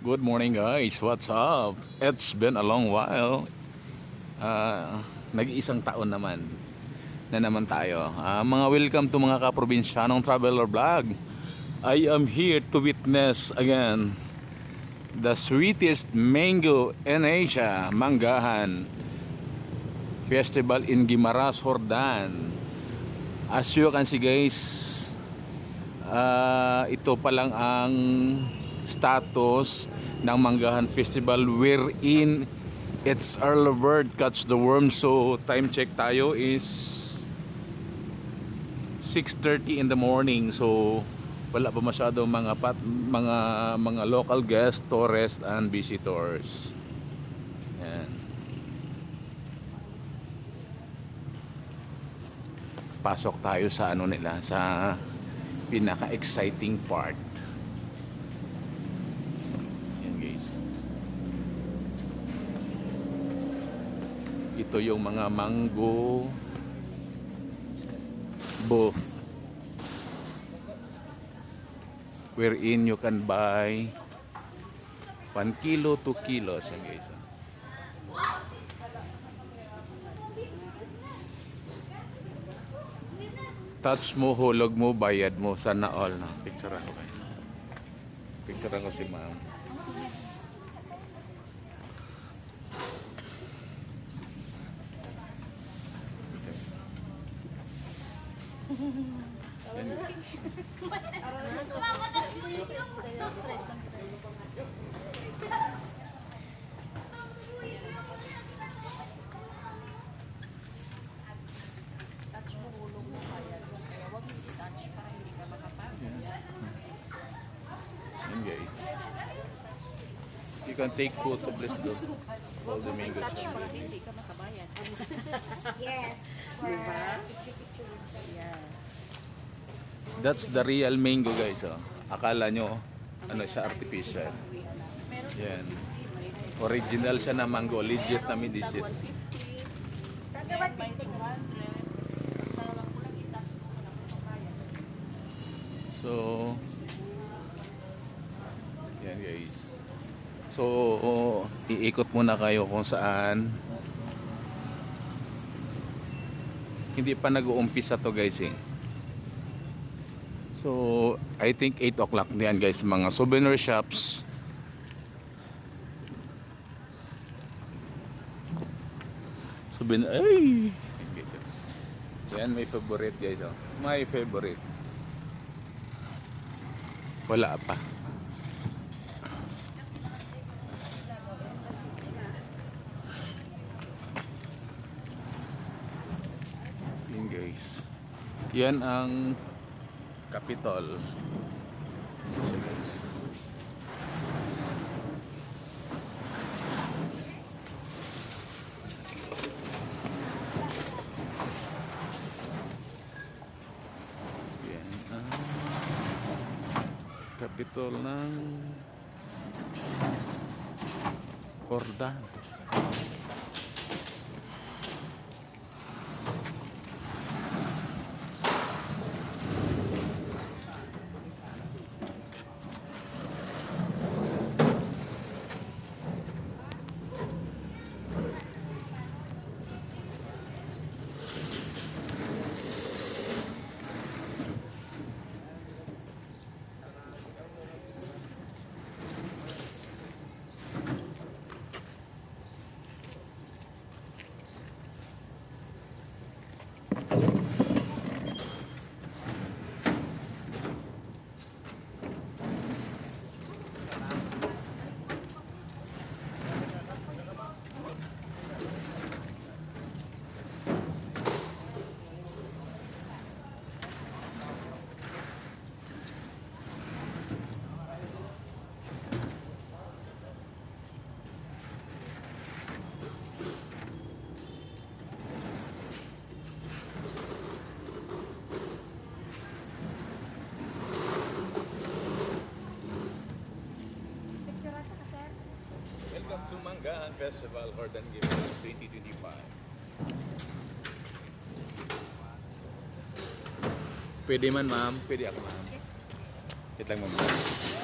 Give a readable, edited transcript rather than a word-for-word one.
Good morning guys, what's up? It's been a long while. Nag-iisang taon naman na naman tayo. Mga welcome to mga kaprobinsyanong traveler vlog. I am here to witness again the sweetest mango in Asia, Manggahan Festival in Guimaras, Jordan. As you can see guys, ito pa lang ang status ng Manggahan Festival wherein it's early bird catch the worm. So time check tayo is 6:30 in the morning. So wala pa masyado mga local guests, tourists and visitors. Yan. Pasok tayo sa ano nila, sa pinaka-exciting part. Yan guys. Ito yung mga mango booth wherein you can buy 1 kilo, 2 kilos. Yan guys. Touch mo, hulog mo, bayad mo. Sana all. No? Picture ako kayo. Picture ako si ma'am. Yan guys. You can take photographs do all the mangoes. Hindi ka makabayan. Yes. Diba? Yeah. That's the real mango guys. Oh. Akala nyo ano siya, artificial. Yan. Original siya na mango. Legit na legit. Tagawat tingting. So yan guys. So iikot muna kayo kung saan. Hindi pa nag-uumpisa to guys eh. So I think 8 o'clock na yan guys. Mga souvenir shops. Souvenir. Ay! Yan may favorite guys. Oh. My favorite. Wala pa. Yan guys. Yan ang Capitol. So, guys. Yan ang Capitol ng Jordan. Welcome to Manggahan Festival, Jordan Guimaras 2025. Pwede man ma'am, pwede ako ma'am. Wait lang ma'am.